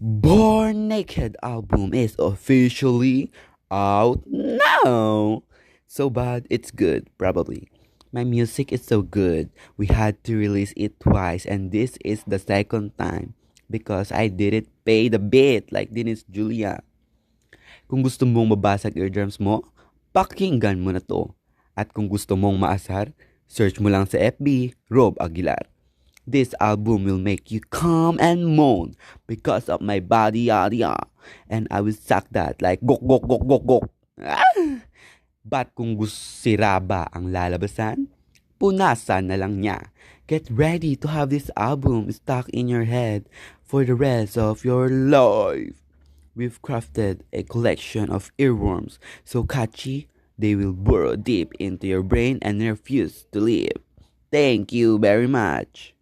Born Naked album is officially out now. So bad, it's good, probably. My music is so good. We had to release it twice, and this is the second time because I didn't pay the bit like Dennis Julia. Kung gusto mong mabasag eardrums mo, pakinggan mo na to. At kung gusto mong maasar, search mo lang sa FB, Rob Aguilar. This album will make you calm and moan because of my body yada, and I will suck that like gok gok gok gok gok. Ah! But kung sira ba ang lalabasan, punasan na lang niya. Get ready to have this album stuck in your head for the rest of your life. We've crafted a collection of earworms so catchy they will burrow deep into your brain and refuse to leave. Thank you very much.